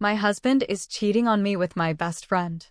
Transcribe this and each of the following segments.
My husband is cheating on me with my best friend.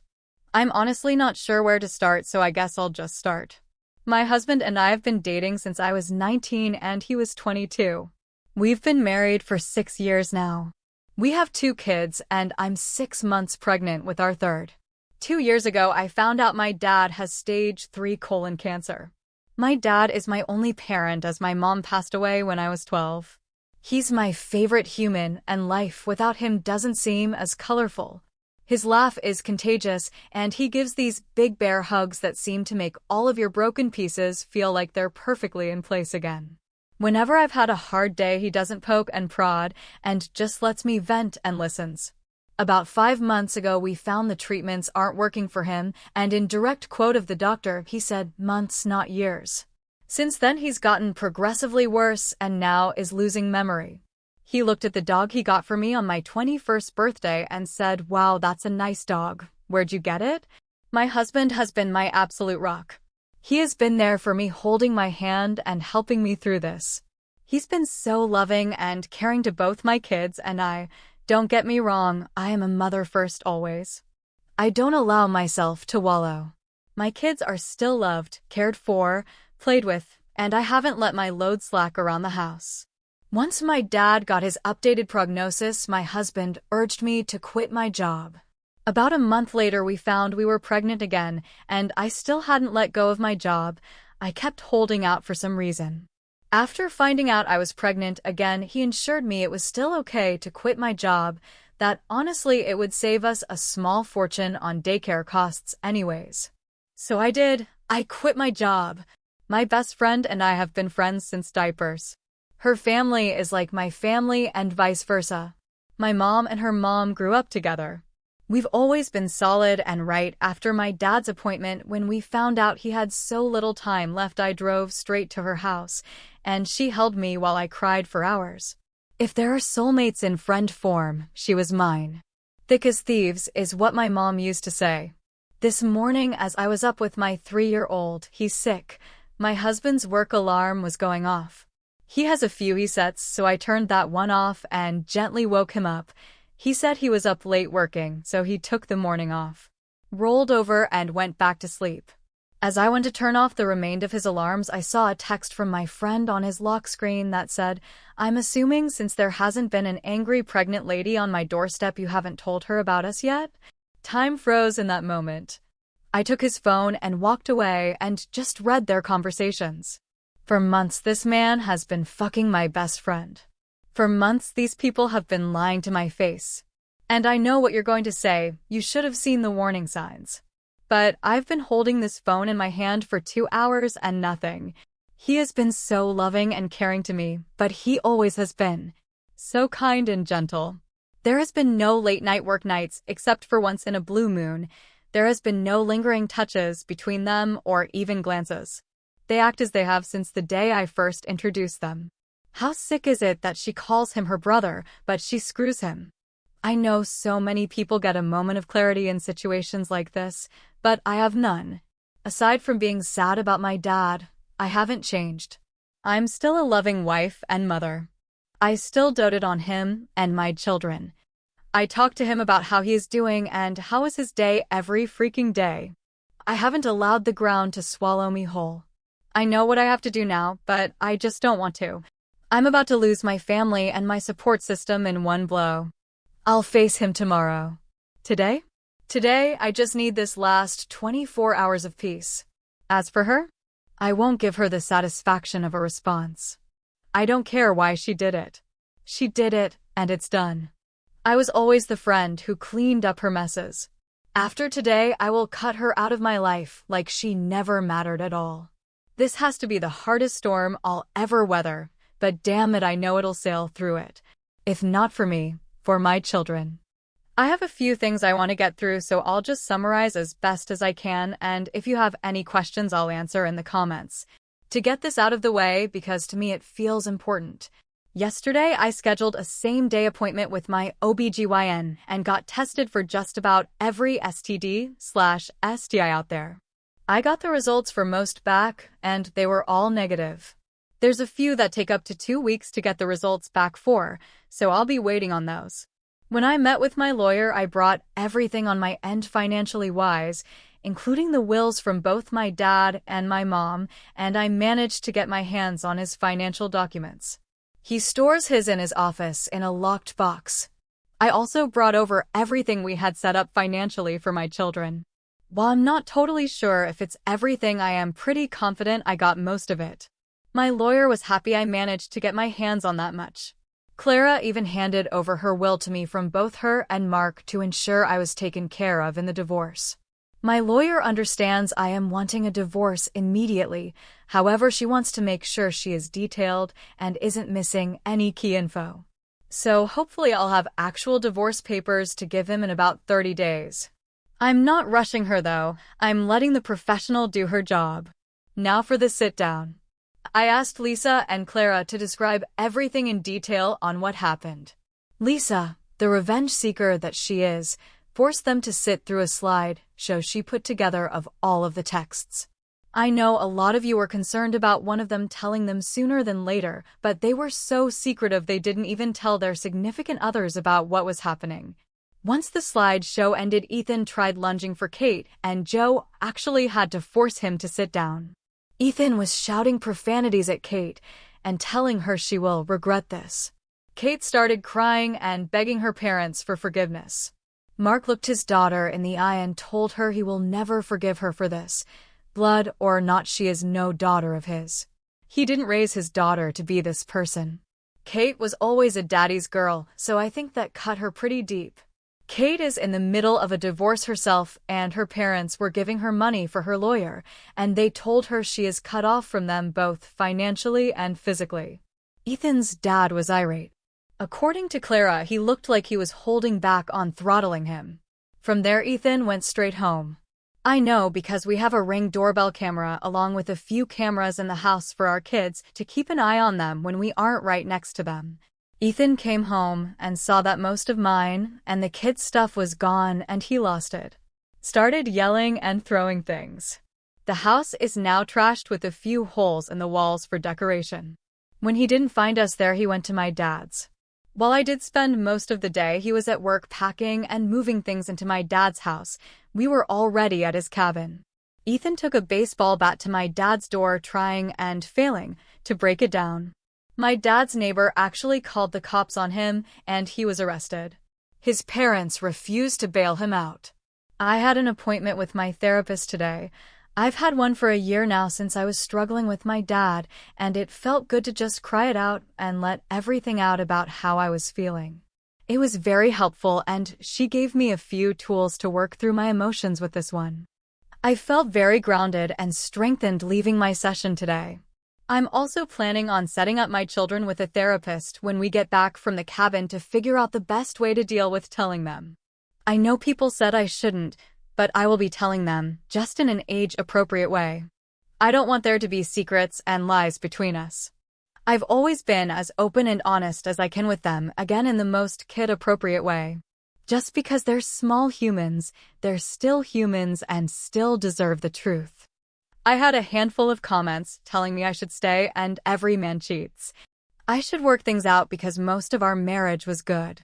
I'm honestly not sure where to start, so I guess I'll just start. My husband and I have been dating since I was 19 and he was 22. We've been married for 6 years now. We have 2 kids and I'm 6 months pregnant with our third. 2 years ago, I found out my dad has stage 3 colon cancer. My dad is my only parent as my mom passed away when I was 12. He's my favorite human and life without him doesn't seem as colorful. His laugh is contagious and he gives these big bear hugs that seem to make all of your broken pieces feel like they're perfectly in place again. Whenever I've had a hard day, he doesn't poke and prod and just lets me vent and listens. About 5 months ago, we found the treatments aren't working for him, and in direct quote of the doctor, he said, "Months, not years." Since then, he's gotten progressively worse and now is losing memory. He looked at the dog he got for me on my 21st birthday and said, "Wow, that's a nice dog. Where'd you get it?" My husband has been my absolute rock. He has been there for me, holding my hand and helping me through this. He's been so loving and caring to both my kids and I. Don't get me wrong, I am a mother first always. I don't allow myself to wallow. My kids are still loved, cared for, played with, and I haven't let my load slack around the house. Once my dad got his updated prognosis, my husband urged me to quit my job. About a month later, we found we were pregnant again, and I still hadn't let go of my job. I kept holding out for some reason. After finding out I was pregnant again, he assured me it was still okay to quit my job, that honestly it would save us a small fortune on daycare costs anyways. So I did. I quit my job. My best friend and I have been friends since diapers. Her family is like my family and vice versa. My mom and her mom grew up together. We've always been solid, and right after my dad's appointment, when we found out he had so little time left, I drove straight to her house, and she held me while I cried for hours. If there are soulmates in friend form, she was mine. Thick as thieves is what my mom used to say. This morning, as I was up with my 3-year-old, he's sick. My husband's work alarm was going off. He has a few he sets, so I turned that one off and gently woke him up. He said he was up late working, so he took the morning off, rolled over and went back to sleep. As I went to turn off the remainder of his alarms, I saw a text from my friend on his lock screen that said, "I'm assuming since there hasn't been an angry pregnant lady on my doorstep, you haven't told her about us yet?" Time froze in that moment. I took his phone and walked away and just read their conversations. For months, this man has been fucking my best friend. For months, these people have been lying to my face. And I know what you're going to say, you should have seen the warning signs. But I've been holding this phone in my hand for 2 hours and nothing. He has been so loving and caring to me, but he always has been. So kind and gentle. There has been no late-night work nights except for once in a blue moon. There has been no lingering touches between them or even glances. They act as they have since the day I first introduced them. How sick is it that she calls him her brother, but she screws him? I know so many people get a moment of clarity in situations like this, but I have none. Aside from being sad about my dad, I haven't changed. I'm still a loving wife and mother. I still doted on him and my children. I talk to him about how he is doing and how is his day every freaking day. I haven't allowed the ground to swallow me whole. I know what I have to do now, but I just don't want to. I'm about to lose my family and my support system in one blow. I'll face him tomorrow. Today? Today, I just need this last 24 hours of peace. As for her, I won't give her the satisfaction of a response. I don't care why she did it. She did it, and it's done. I was always the friend who cleaned up her messes. After today, I will cut her out of my life like she never mattered at all. This has to be the hardest storm I'll ever weather, but damn it, I know it'll sail through it. If not for me, for my children. I have a few things I want to get through, so I'll just summarize as best as I can, and if you have any questions, I'll answer in the comments. To get this out of the way, because to me it feels important. Yesterday, I scheduled a same-day appointment with my OBGYN and got tested for just about every STD/STI out there. I got the results for most back, and they were all negative. There's a few that take up to 2 weeks to get the results back for, so I'll be waiting on those. When I met with my lawyer, I brought everything on my end financially wise, including the wills from both my dad and my mom, and I managed to get my hands on his financial documents. He stores his in his office in a locked box. I also brought over everything we had set up financially for my children. While I'm not totally sure if it's everything, I am pretty confident I got most of it. My lawyer was happy I managed to get my hands on that much. Clara even handed over her will to me from both her and Mark to ensure I was taken care of in the divorce. My lawyer understands I am wanting a divorce immediately, however she wants to make sure she is detailed and isn't missing any key info. So hopefully I'll have actual divorce papers to give him in about 30 days. I'm not rushing her though, I'm letting the professional do her job. Now for the sit-down. I asked Lisa and Clara to describe everything in detail on what happened. Lisa, the revenge seeker that she is, forced them to sit through a slideshow she put together of all of the texts. I know a lot of you were concerned about one of them telling them sooner than later, but they were so secretive they didn't even tell their significant others about what was happening. Once the slideshow ended, Ethan tried lunging for Kate, and Joe actually had to force him to sit down. Ethan was shouting profanities at Kate and telling her she will regret this. Kate started crying and begging her parents for forgiveness. Mark looked his daughter in the eye and told her he will never forgive her for this. Blood or not, she is no daughter of his. He didn't raise his daughter to be this person. Kate was always a daddy's girl, so I think that cut her pretty deep. Kate is in the middle of a divorce herself, and her parents were giving her money for her lawyer, and they told her she is cut off from them both financially and physically. Ethan's dad was irate. According to Clara, he looked like he was holding back on throttling him. From there, Ethan went straight home. I know because we have a Ring doorbell camera along with a few cameras in the house for our kids to keep an eye on them when we aren't right next to them. Ethan came home and saw that most of mine and the kids' stuff was gone and he lost it. Started yelling and throwing things. The house is now trashed with a few holes in the walls for decoration. When he didn't find us there, he went to my dad's. While I did spend most of the day, he was at work packing and moving things into my dad's house. We were already at his cabin. Ethan took a baseball bat to my dad's door, trying and failing to break it down. My dad's neighbor actually called the cops on him, and he was arrested. His parents refused to bail him out. I had an appointment with my therapist today. I've had one for a year now since I was struggling with my dad, and it felt good to just cry it out and let everything out about how I was feeling. It was very helpful, and she gave me a few tools to work through my emotions with this one. I felt very grounded and strengthened leaving my session today. I'm also planning on setting up my children with a therapist when we get back from the cabin to figure out the best way to deal with telling them. I know people said I shouldn't, but I will be telling them, just in an age-appropriate way. I don't want there to be secrets and lies between us. I've always been as open and honest as I can with them, again in the most kid-appropriate way. Just because they're small humans, they're still humans and still deserve the truth. I had a handful of comments telling me I should stay and every man cheats. I should work things out because most of our marriage was good.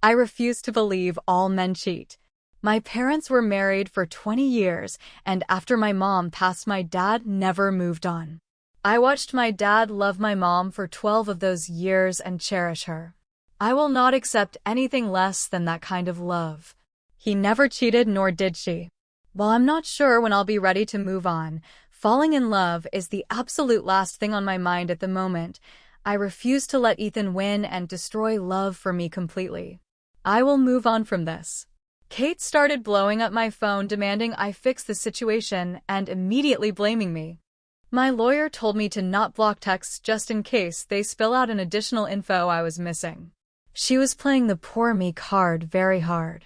I refuse to believe all men cheat. My parents were married for 20 years, and after my mom passed, my dad never moved on. I watched my dad love my mom for 12 of those years and cherish her. I will not accept anything less than that kind of love. He never cheated, nor did she. While I'm not sure when I'll be ready to move on, falling in love is the absolute last thing on my mind at the moment. I refuse to let Ethan win and destroy love for me completely. I will move on from this. Kate started blowing up my phone, demanding I fix the situation and immediately blaming me. My lawyer told me to not block texts just in case they spill out an additional info I was missing. She was playing the poor me card very hard.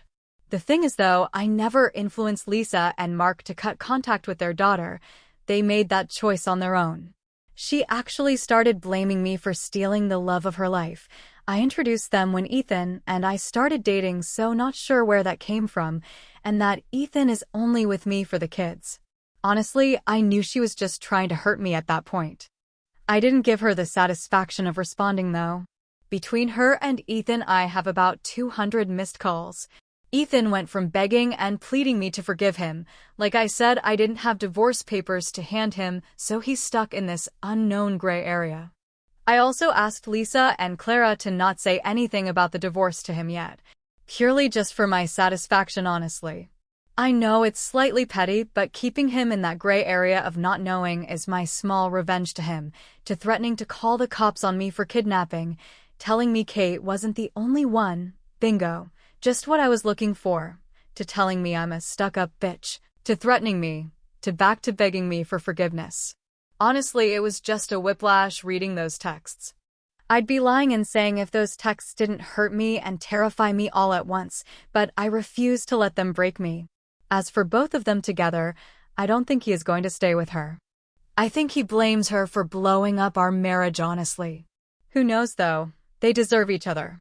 The thing is though, I never influenced Lisa and Mark to cut contact with their daughter. They made that choice on their own. She actually started blaming me for stealing the love of her life. I introduced them when Ethan and I started dating, so not sure where that came from, and that Ethan is only with me for the kids. Honestly, I knew she was just trying to hurt me at that point. I didn't give her the satisfaction of responding though. Between her and Ethan, I have about 200 missed calls. Ethan went from begging and pleading me to forgive him. Like I said, I didn't have divorce papers to hand him, so he's stuck in this unknown gray area. I also asked Lisa and Clara to not say anything about the divorce to him yet. Purely just for my satisfaction, honestly. I know it's slightly petty, but keeping him in that gray area of not knowing is my small revenge to him, to threatening to call the cops on me for kidnapping, telling me Kate wasn't the only one, bingo, just what I was looking for, to telling me I'm a stuck-up bitch, to threatening me, to back to begging me for forgiveness. Honestly, it was just a whiplash reading those texts. I'd be lying in saying if those texts didn't hurt me and terrify me all at once, but I refuse to let them break me. As for both of them together, I don't think he is going to stay with her. I think he blames her for blowing up our marriage, honestly. Who knows, though? They deserve each other.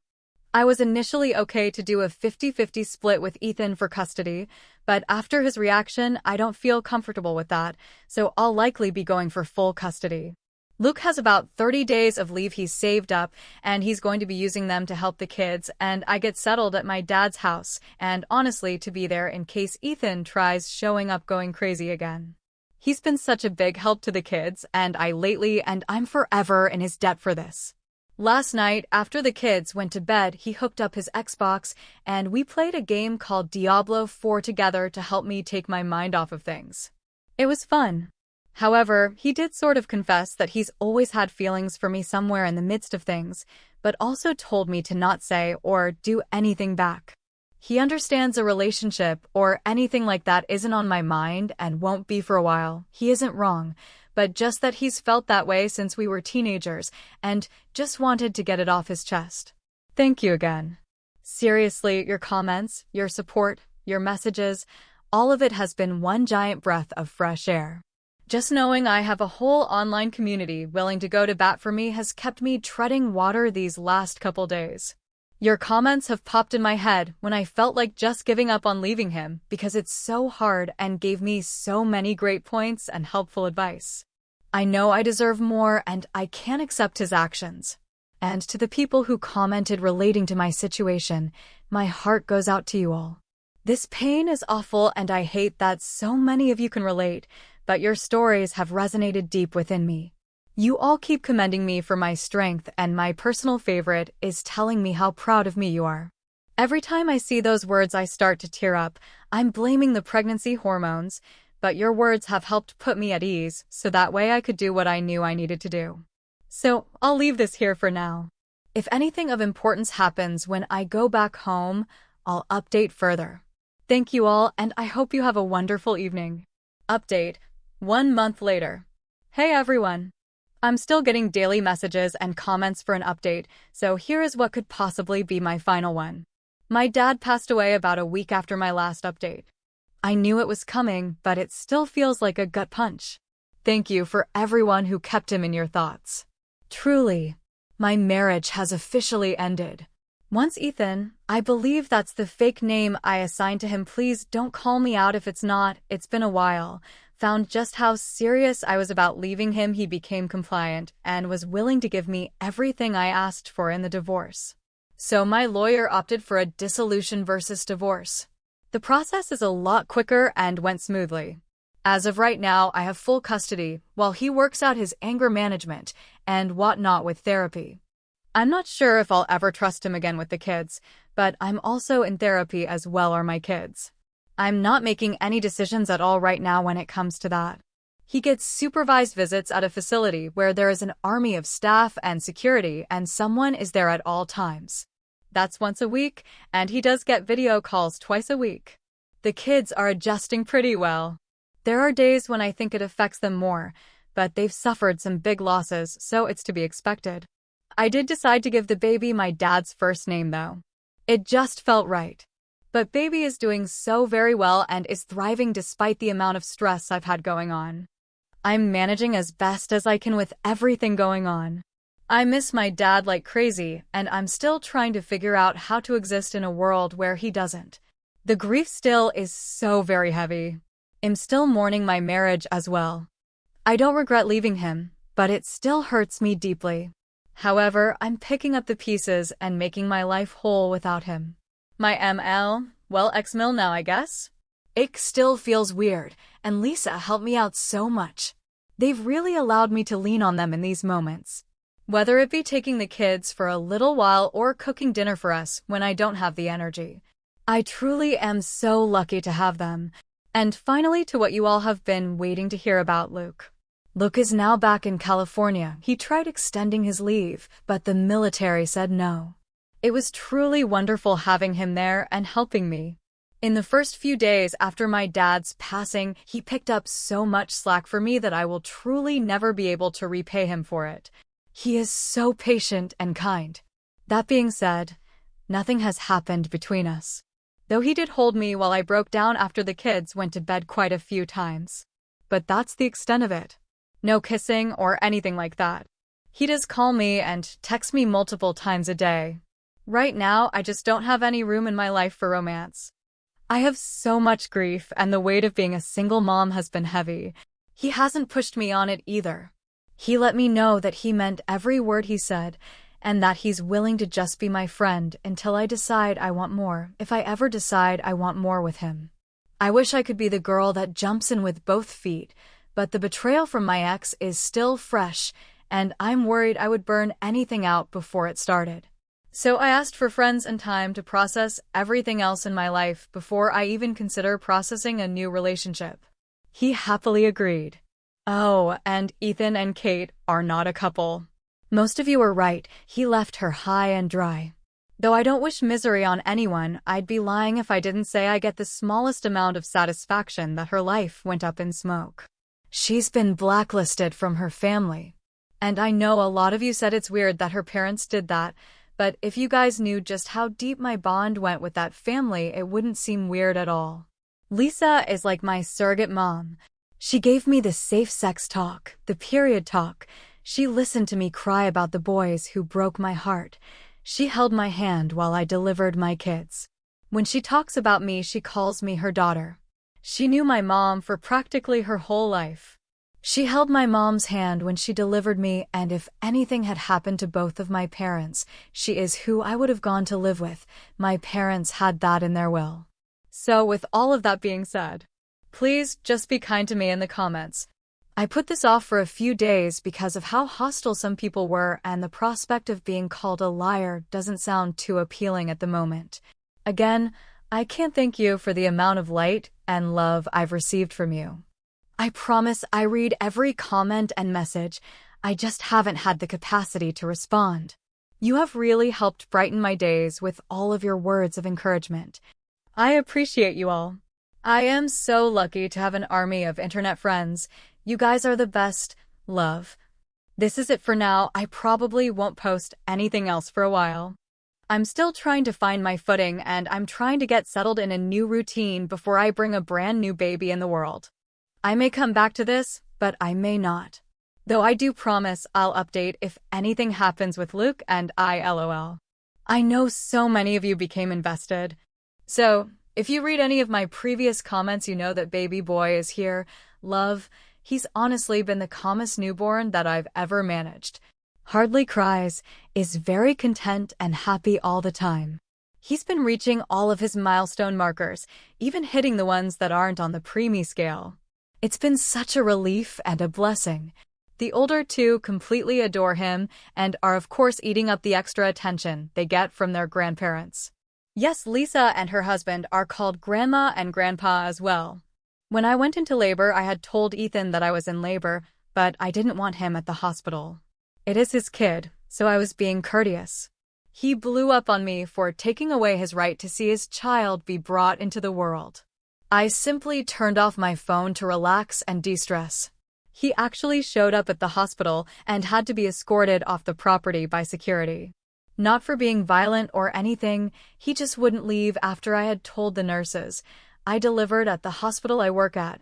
I was initially okay to do a 50-50 split with Ethan for custody, but after his reaction, I don't feel comfortable with that, so I'll likely be going for full custody. Luke has about 30 days of leave he's saved up, and he's going to be using them to help the kids, and I get settled at my dad's house, and honestly to be there in case Ethan tries showing up going crazy again. He's been such a big help to the kids, and I'm forever in his debt for this. Last night, after the kids went to bed, he hooked up his Xbox, and we played a game called Diablo 4 together to help me take my mind off of things. It was fun. However, he did sort of confess that he's always had feelings for me somewhere in the midst of things, but also told me to not say or do anything back. He understands a relationship or anything like that isn't on my mind and won't be for a while. He isn't wrong, but just that he's felt that way since we were teenagers and just wanted to get it off his chest. Thank you again. Seriously, your comments, your support, your messages, all of it has been one giant breath of fresh air. Just knowing I have a whole online community willing to go to bat for me has kept me treading water these last couple days. Your comments have popped in my head when I felt like just giving up on leaving him because it's so hard and gave me so many great points and helpful advice. I know I deserve more and I can't accept his actions. And to the people who commented relating to my situation, my heart goes out to you all. This pain is awful and I hate that so many of you can relate, but your stories have resonated deep within me. You all keep commending me for my strength, and my personal favorite is telling me how proud of me you are. Every time I see those words I start to tear up. I'm blaming the pregnancy hormones, but your words have helped put me at ease, so that way I could do what I knew I needed to do. So, I'll leave this here for now. If anything of importance happens when I go back home, I'll update further. Thank you all, and I hope you have a wonderful evening. Update. 1 month later. Hey everyone. I'm still getting daily messages and comments for an update, so here is what could possibly be my final one. My dad passed away about a week after my last update. I knew it was coming, but it still feels like a gut punch. Thank you for everyone who kept him in your thoughts. Truly, my marriage has officially ended. Once Ethan, I believe that's the fake name I assigned to him, please don't call me out if it's not, it's been a while, found just how serious I was about leaving him, he became compliant and was willing to give me everything I asked for in the divorce. So my lawyer opted for a dissolution versus divorce. The process is a lot quicker and went smoothly. As of right now, I have full custody while he works out his anger management and whatnot with therapy. I'm not sure if I'll ever trust him again with the kids, but I'm also in therapy as well are my kids. I'm not making any decisions at all right now when it comes to that. He gets supervised visits at a facility where there is an army of staff and security and someone is there at all times. That's once a week, and he does get video calls twice a week. The kids are adjusting pretty well. There are days when I think it affects them more, but they've suffered some big losses, so it's to be expected. I did decide to give the baby my dad's first name though. It just felt right. But baby is doing so very well and is thriving despite the amount of stress I've had going on. I'm managing as best as I can with everything going on. I miss my dad like crazy, and I'm still trying to figure out how to exist in a world where he doesn't. The grief still is so very heavy. I'm still mourning my marriage as well. I don't regret leaving him, but it still hurts me deeply. However, I'm picking up the pieces and making my life whole without him. My ML, well, ex-mil now, I guess. It still feels weird, and Lisa helped me out so much. They've really allowed me to lean on them in these moments. Whether it be taking the kids for a little while or cooking dinner for us when I don't have the energy. I truly am so lucky to have them. And finally, to what you all have been waiting to hear about Luke. Luke is now back in California. He tried extending his leave, but the military said no. It was truly wonderful having him there and helping me. In the first few days after my dad's passing, he picked up so much slack for me that I will truly never be able to repay him for it. He is so patient and kind. That being said, nothing has happened between us. Though he did hold me while I broke down after the kids went to bed quite a few times. But that's the extent of it. No kissing or anything like that. He does call me and text me multiple times a day. Right now, I just don't have any room in my life for romance. I have so much grief, and the weight of being a single mom has been heavy. He hasn't pushed me on it either. He let me know that he meant every word he said, and that he's willing to just be my friend until I decide I want more, if I ever decide I want more with him. I wish I could be the girl that jumps in with both feet, but the betrayal from my ex is still fresh, and I'm worried I would burn anything out before it started. So I asked for friends and time to process everything else in my life before I even consider processing a new relationship. He happily agreed. Oh, and Ethan and Kate are not a couple. Most of you are right, he left her high and dry. Though I don't wish misery on anyone, I'd be lying if I didn't say I get the smallest amount of satisfaction that her life went up in smoke. She's been blacklisted from her family. And I know a lot of you said it's weird that her parents did that, but if you guys knew just how deep my bond went with that family, it wouldn't seem weird at all. Lisa is like my surrogate mom. She gave me the safe sex talk, the period talk. She listened to me cry about the boys who broke my heart. She held my hand while I delivered my kids. When she talks about me, she calls me her daughter. She knew my mom for practically her whole life. She held my mom's hand when she delivered me, and if anything had happened to both of my parents, she is who I would have gone to live with. My parents had that in their will. So with all of that being said, please just be kind to me in the comments. I put this off for a few days because of how hostile some people were, and the prospect of being called a liar doesn't sound too appealing at the moment. Again, I can't thank you for the amount of light and love I've received from you. I promise I read every comment and message. I just haven't had the capacity to respond. You have really helped brighten my days with all of your words of encouragement. I appreciate you all. I am so lucky to have an army of internet friends. You guys are the best. Love. This is it for now. I probably won't post anything else for a while. I'm still trying to find my footing, and I'm trying to get settled in a new routine before I bring a brand new baby in the world. I may come back to this, but I may not. Though I do promise I'll update if anything happens with Luke and I, LOL. I know so many of you became invested. So, if you read any of my previous comments, you know that baby boy is here. Love. He's honestly been the calmest newborn that I've ever managed. Hardly cries, is very content and happy all the time. He's been reaching all of his milestone markers, even hitting the ones that aren't on the preemie scale. It's been such a relief and a blessing. The older two completely adore him and are of course eating up the extra attention they get from their grandparents. Yes, Lisa and her husband are called Grandma and Grandpa as well. When I went into labor, I had told Ethan that I was in labor, but I didn't want him at the hospital. It is his kid, so I was being courteous. He blew up on me for taking away his right to see his child be brought into the world. I simply turned off my phone to relax and de-stress. He actually showed up at the hospital and had to be escorted off the property by security. Not for being violent or anything, he just wouldn't leave after I had told the nurses. I delivered at the hospital I work at.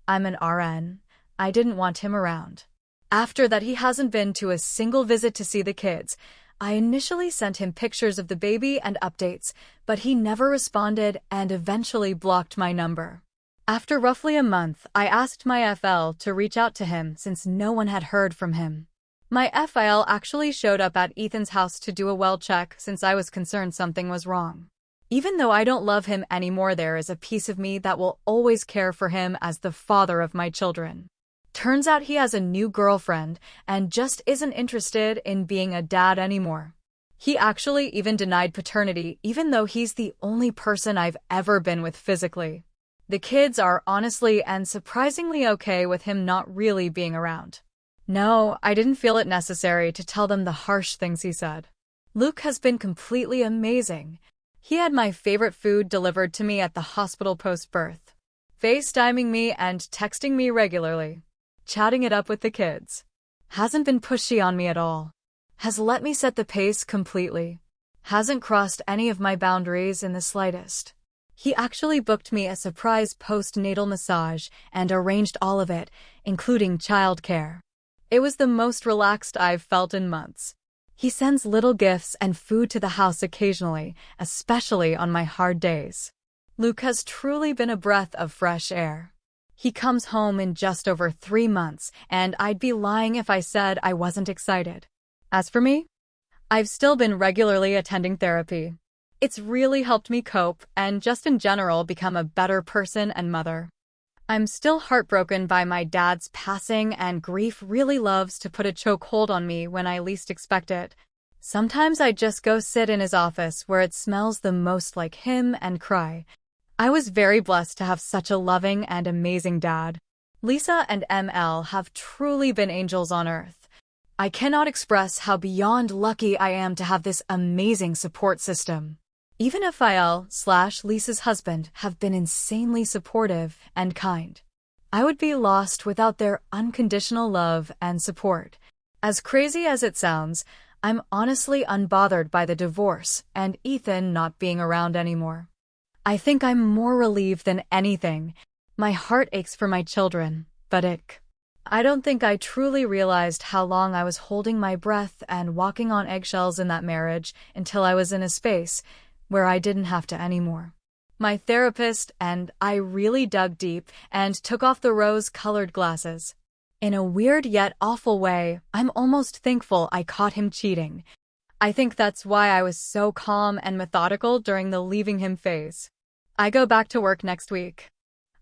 I'm an RN. I didn't want him around. After that, he hasn't been to a single visit to see the kids. I initially sent him pictures of the baby and updates, but he never responded and eventually blocked my number. After roughly a month, I asked my FL to reach out to him since no one had heard from him. My FIL actually showed up at Ethan's house to do a well check since I was concerned something was wrong. Even though I don't love him anymore, there is a piece of me that will always care for him as the father of my children. Turns out he has a new girlfriend and just isn't interested in being a dad anymore. He actually even denied paternity, even though he's the only person I've ever been with physically. The kids are honestly and surprisingly okay with him not really being around. No, I didn't feel it necessary to tell them the harsh things he said. Luke has been completely amazing. He had my favorite food delivered to me at the hospital post-birth, FaceTiming me and texting me regularly, chatting it up with the kids. Hasn't been pushy on me at all. Has let me set the pace completely. Hasn't crossed any of my boundaries in the slightest. He actually booked me a surprise postnatal massage and arranged all of it, including childcare. It was the most relaxed I've felt in months. He sends little gifts and food to the house occasionally, especially on my hard days. Luke has truly been a breath of fresh air. He comes home in just over 3 months, and I'd be lying if I said I wasn't excited. As for me, I've still been regularly attending therapy. It's really helped me cope and just in general become a better person and mother. I'm still heartbroken by my dad's passing, and grief really loves to put a chokehold on me when I least expect it. Sometimes I just go sit in his office where it smells the most like him and cry. I was very blessed to have such a loving and amazing dad. Lisa and ML have truly been angels on earth. I cannot express how beyond lucky I am to have this amazing support system. Even FIL/Lisa's husband have been insanely supportive and kind. I would be lost without their unconditional love and support. As crazy as it sounds, I'm honestly unbothered by the divorce and Ethan not being around anymore. I think I'm more relieved than anything. My heart aches for my children, but I don't think I truly realized how long I was holding my breath and walking on eggshells in that marriage until I was in a space where I didn't have to anymore. My therapist and I really dug deep and took off the rose-colored glasses. In a weird yet awful way, I'm almost thankful I caught him cheating. I think that's why I was so calm and methodical during the leaving him phase. I go back to work next week.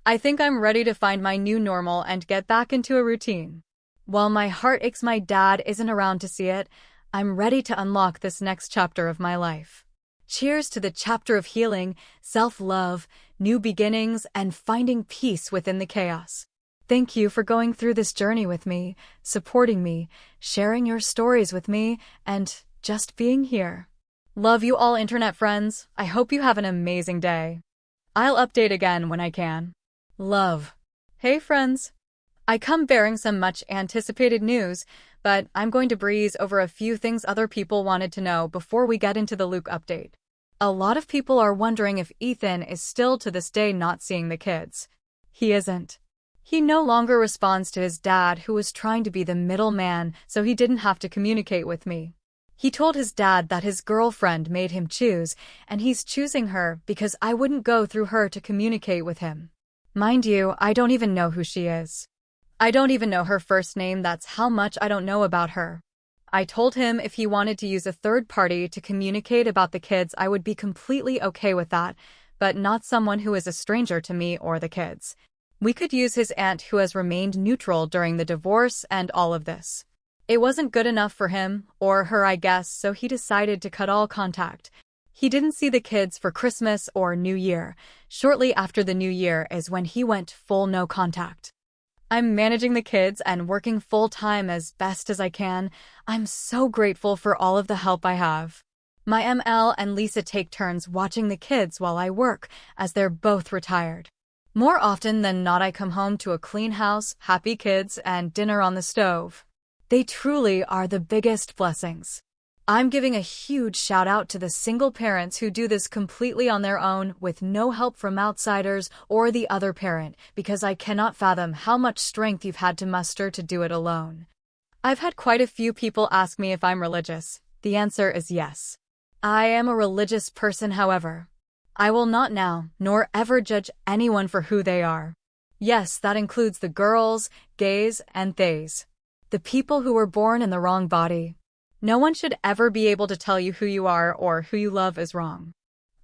I think I'm ready to find my new normal and get back into a routine. While my heart aches my dad isn't around to see it, I'm ready to unlock this next chapter of my life. Cheers to the chapter of healing, self-love, new beginnings, and finding peace within the chaos. Thank you for going through this journey with me, supporting me, sharing your stories with me, and just being here. Love you all, internet friends. I hope you have an amazing day. I'll update again when I can. Love. Hey friends. I come bearing some much anticipated news, but I'm going to breeze over a few things other people wanted to know before we get into the Luke update. A lot of people are wondering if Ethan is still to this day not seeing the kids. He isn't. He no longer responds to his dad, who was trying to be the middleman so he didn't have to communicate with me. He told his dad that his girlfriend made him choose, and he's choosing her because I wouldn't go through her to communicate with him. Mind you, I don't even know who she is. I don't even know her first name. That's how much I don't know about her. I told him if he wanted to use a third party to communicate about the kids, I would be completely okay with that, but not someone who is a stranger to me or the kids. We could use his aunt, who has remained neutral during the divorce and all of this. It wasn't good enough for him, or her I guess, so he decided to cut all contact. He didn't see the kids for Christmas or New Year. Shortly after the New Year is when he went full no contact. I'm managing the kids and working full-time as best as I can. I'm so grateful for all of the help I have. My ML and Lisa take turns watching the kids while I work, as they're both retired. More often than not, I come home to a clean house, happy kids, and dinner on the stove. They truly are the biggest blessings. I'm giving a huge shout out to the single parents who do this completely on their own with no help from outsiders or the other parent, because I cannot fathom how much strength you've had to muster to do it alone. I've had quite a few people ask me if I'm religious. The answer is yes. I am a religious person, however. I will not now, nor ever judge anyone for who they are. Yes, that includes the girls, gays, and theys. The people who were born in the wrong body. No one should ever be able to tell you who you are or who you love is wrong.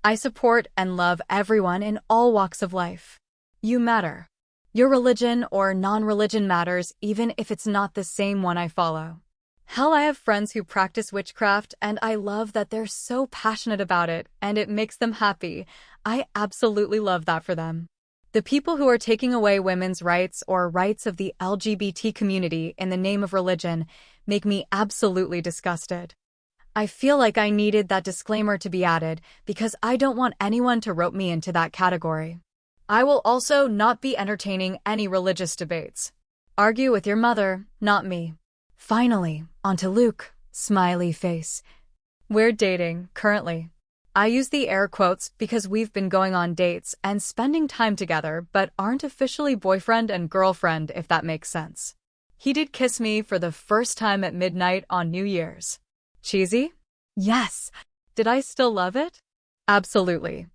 I support and love everyone in all walks of life. You matter. Your religion or non-religion matters even if it's not the same one I follow. Hell, I have friends who practice witchcraft and I love that they're so passionate about it and it makes them happy. I absolutely love that for them. The people who are taking away women's rights or rights of the LGBT community in the name of religion make me absolutely disgusted. I feel like I needed that disclaimer to be added because I don't want anyone to rope me into that category. I will also not be entertaining any religious debates. Argue with your mother, not me. Finally, onto Luke, smiley face. We're dating, currently. I use the air quotes because we've been going on dates and spending time together but aren't officially boyfriend and girlfriend, if that makes sense. He did kiss me for the first time at midnight on New Year's. Cheesy? Yes. Did I still love it? Absolutely.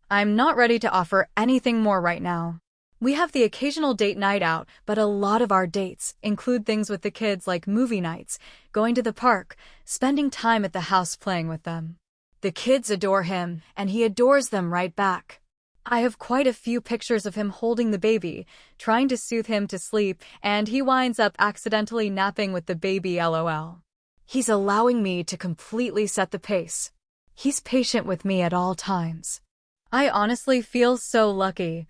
I'm not ready to offer anything more right now. We have the occasional date night out, but a lot of our dates include things with the kids like movie nights, going to the park, spending time at the house playing with them. The kids adore him, and he adores them right back. I have quite a few pictures of him holding the baby, trying to soothe him to sleep, and he winds up accidentally napping with the baby LOL. He's allowing me to completely set the pace. He's patient with me at all times. I honestly feel so lucky.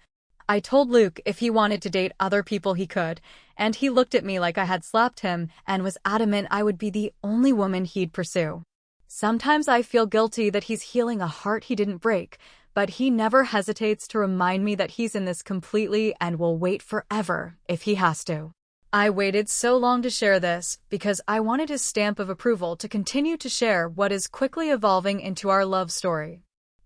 I told Luke if he wanted to date other people he could, and he looked at me like I had slapped him and was adamant I would be the only woman he'd pursue. Sometimes I feel guilty that he's healing a heart he didn't break, but he never hesitates to remind me that he's in this completely and will wait forever if he has to. I waited so long to share this because I wanted his stamp of approval to continue to share what is quickly evolving into our love story.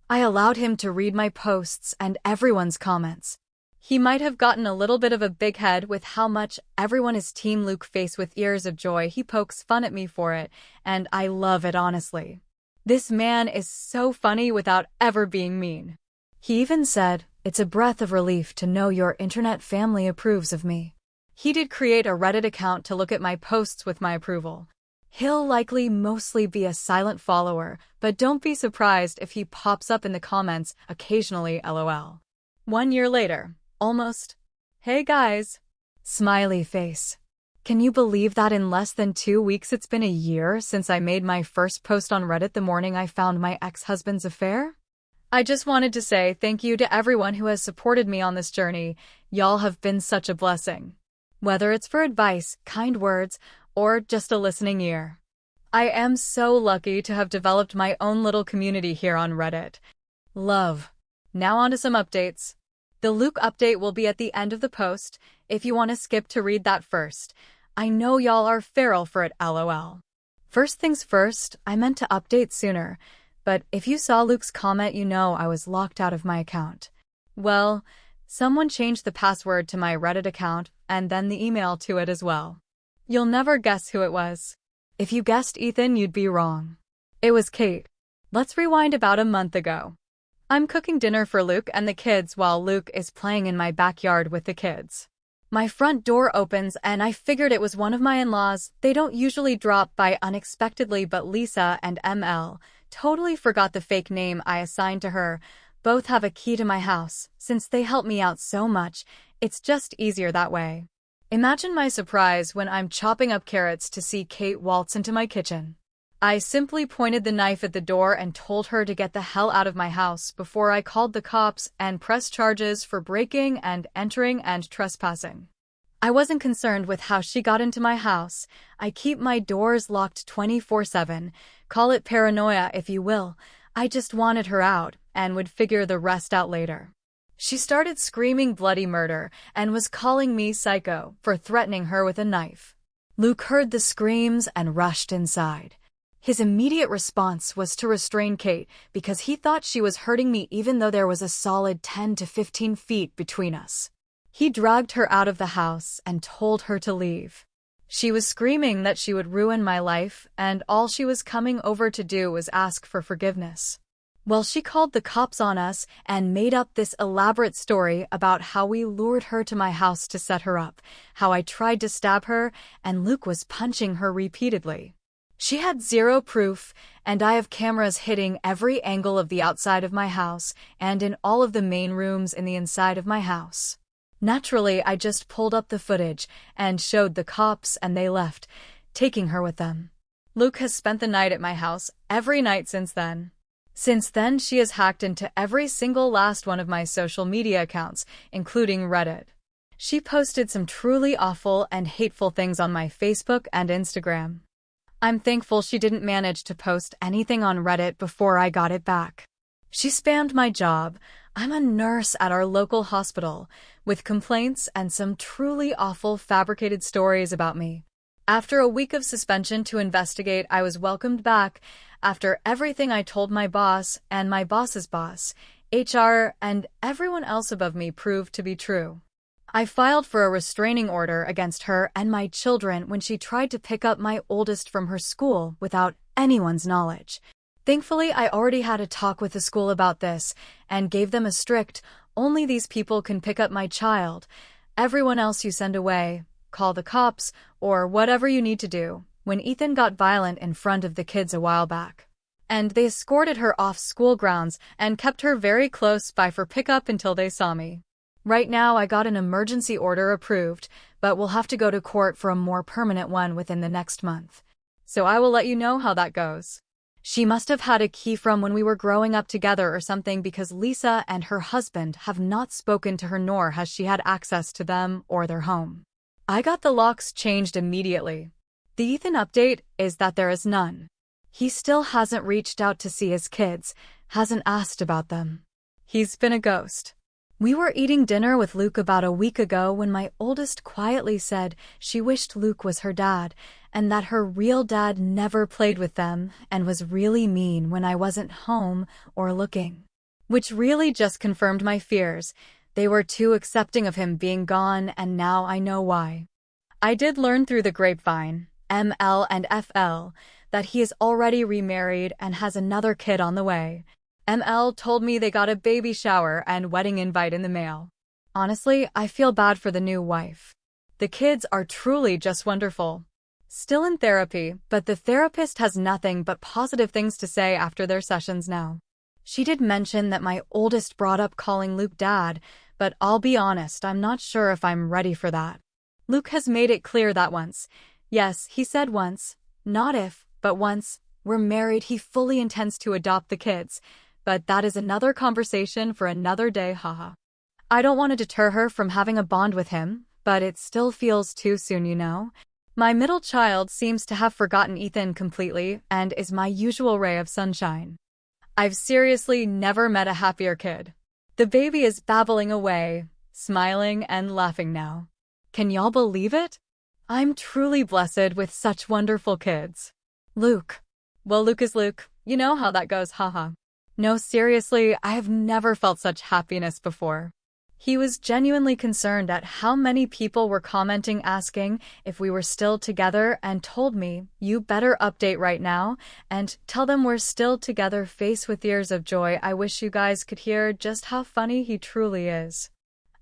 I allowed him to read my posts and everyone's comments. He might have gotten a little bit of a big head with how much everyone is Team Luke face with ears of joy. He pokes fun at me for it, and I love it honestly. This man is so funny without ever being mean. He even said, "It's a breath of relief to know your internet family approves of me." He did create a Reddit account to look at my posts with my approval. He'll likely mostly be a silent follower, but don't be surprised if he pops up in the comments occasionally LOL. 1 year later. Almost. Hey guys. Smiley face. Can you believe that in less than 2 weeks it's been a year since I made my first post on Reddit the morning I found my ex-husband's affair? I just wanted to say thank you to everyone who has supported me on this journey. Y'all have been such a blessing. Whether it's for advice, kind words, or just a listening ear. I am so lucky to have developed my own little community here on Reddit. Love. Now on to some updates. The Luke update will be at the end of the post, if you want to skip to read that first. I know y'all are feral for it, LOL. First things first, I meant to update sooner, but if you saw Luke's comment you know I was locked out of my account. Well, someone changed the password to my Reddit account, and then the email to it as well. You'll never guess who it was. If you guessed Ethan, you'd be wrong. It was Kate. Let's rewind about a month ago. I'm cooking dinner for Luke and the kids while Luke is playing in my backyard with the kids. My front door opens and I figured it was one of my in-laws. They don't usually drop by unexpectedly, but Lisa and ML totally forgot the fake name I assigned to her. Both have a key to my house. Since they help me out so much, it's just easier that way. Imagine my surprise when I'm chopping up carrots to see Kate waltz into my kitchen. I simply pointed the knife at the door and told her to get the hell out of my house before I called the cops and pressed charges for breaking and entering and trespassing. I wasn't concerned with how she got into my house. I keep my doors locked 24/7. Call it paranoia if you will. I just wanted her out and would figure the rest out later. She started screaming bloody murder and was calling me psycho for threatening her with a knife. Luke heard the screams and rushed inside. His immediate response was to restrain Kate because he thought she was hurting me even though there was a solid 10 to 15 feet between us. He dragged her out of the house and told her to leave. She was screaming that she would ruin my life and all she was coming over to do was ask for forgiveness. Well, she called the cops on us and made up this elaborate story about how we lured her to my house to set her up, how I tried to stab her, and Luke was punching her repeatedly. She had zero proof, and I have cameras hitting every angle of the outside of my house and in all of the main rooms in the inside of my house. Naturally, I just pulled up the footage and showed the cops, and they left, taking her with them. Luke has spent the night at my house every night since then. Since then, she has hacked into every single last one of my social media accounts, including Reddit. She posted some truly awful and hateful things on my Facebook and Instagram. I'm thankful she didn't manage to post anything on Reddit before I got it back. She spammed my job. I'm a nurse at our local hospital, with complaints and some truly awful fabricated stories about me. After a week of suspension to investigate, I was welcomed back after everything I told my boss and my boss's boss, HR, and everyone else above me proved to be true. I filed for a restraining order against her and my children when she tried to pick up my oldest from her school without anyone's knowledge. Thankfully, I already had a talk with the school about this and gave them a strict, only these people can pick up my child. Everyone else you send away, call the cops, or whatever you need to do, when Ethan got violent in front of the kids a while back. And they escorted her off school grounds and kept her very close by for pickup until they saw me. Right now, I got an emergency order approved, but we'll have to go to court for a more permanent one within the next month. So I will let you know how that goes. She must have had a key from when we were growing up together or something, because Lisa and her husband have not spoken to her, nor has she had access to them or their home. I got the locks changed immediately. The Ethan update is that there is none. He still hasn't reached out to see his kids, hasn't asked about them. He's been a ghost. We were eating dinner with Luke about a week ago when my oldest quietly said she wished Luke was her dad and that her real dad never played with them and was really mean when I wasn't home or looking. Which really just confirmed my fears. They were too accepting of him being gone, and now I know why. I did learn through the grapevine, ML and FL, that he is already remarried and has another kid on the way. ML told me they got a baby shower and wedding invite in the mail. Honestly, I feel bad for the new wife. The kids are truly just wonderful. Still in therapy, but the therapist has nothing but positive things to say after their sessions now. She did mention that my oldest brought up calling Luke dad, but I'll be honest, I'm not sure if I'm ready for that. Luke has made it clear that once, yes, he said once, not if, but once, we're married, he fully intends to adopt the kids. But that is another conversation for another day, haha. I don't want to deter her from having a bond with him, but it still feels too soon, you know? My middle child seems to have forgotten Ethan completely and is my usual ray of sunshine. I've seriously never met a happier kid. The baby is babbling away, smiling and laughing now. Can y'all believe it? I'm truly blessed with such wonderful kids. Luke. Well, Luke is Luke. You know how that goes, haha. No, seriously, I have never felt such happiness before. He was genuinely concerned at how many people were commenting asking if we were still together and told me, you better update right now and tell them we're still together, face with tears of joy. I wish you guys could hear just how funny he truly is.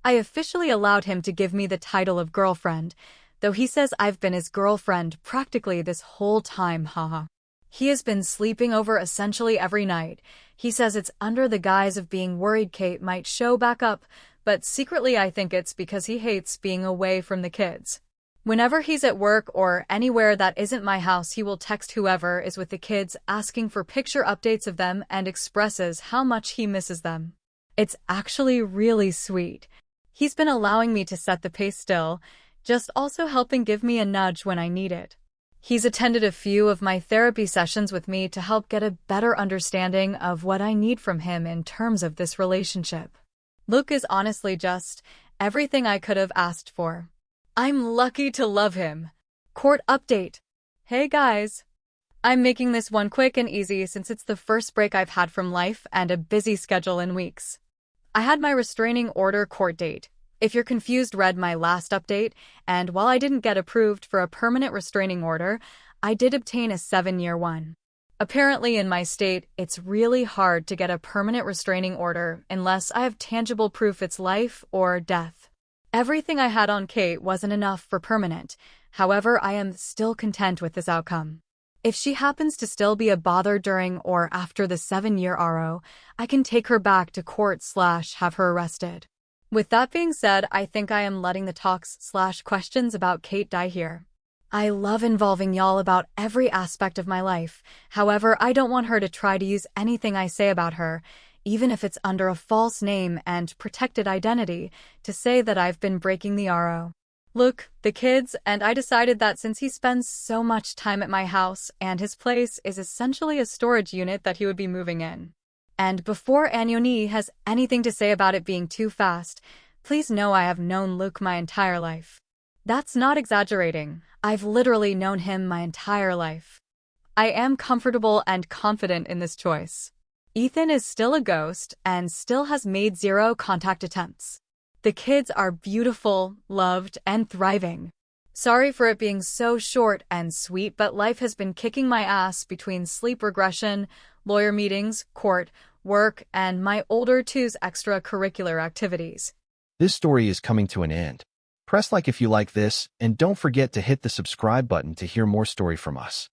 I officially allowed him to give me the title of girlfriend, though he says I've been his girlfriend practically this whole time, haha. He has been sleeping over essentially every night. He says it's under the guise of being worried Kate might show back up, but secretly I think it's because he hates being away from the kids. Whenever he's at work or anywhere that isn't my house, he will text whoever is with the kids asking for picture updates of them and expresses how much he misses them. It's actually really sweet. He's been allowing me to set the pace still, just also helping give me a nudge when I need it. He's attended a few of my therapy sessions with me to help get a better understanding of what I need from him in terms of this relationship. Luke is honestly just everything I could have asked for. I'm lucky to love him. Court update. Hey guys. I'm making this one quick and easy since it's the first break I've had from life and a busy schedule in weeks. I had my restraining order court date. If you're confused, read my last update, and while I didn't get approved for a permanent restraining order, I did obtain a 7-year one. Apparently, in my state, it's really hard to get a permanent restraining order unless I have tangible proof it's life or death. Everything I had on Kate wasn't enough for permanent. However, I am still content with this outcome. If she happens to still be a bother during or after the 7-year RO, I can take her back to court/have her arrested. With that being said, I think I am letting the talks/questions about Kate die here. I love involving y'all about every aspect of my life. However, I don't want her to try to use anything I say about her, even if it's under a false name and protected identity, to say that I've been breaking the RO. Look, the kids and I decided that since he spends so much time at my house and his place is essentially a storage unit that he would be moving in. And before Anyoni has anything to say about it being too fast, please know I have known Luke my entire life. That's not exaggerating. I've literally known him my entire life. I am comfortable and confident in this choice. Ethan is still a ghost and still has made 0 contact attempts. The kids are beautiful, loved, and thriving. Sorry for it being so short and sweet, but life has been kicking my ass between sleep regression, lawyer meetings, court, work, and my older two's extracurricular activities. This story is coming to an end. Press like if you like this, and don't forget to hit the subscribe button to hear more story from us.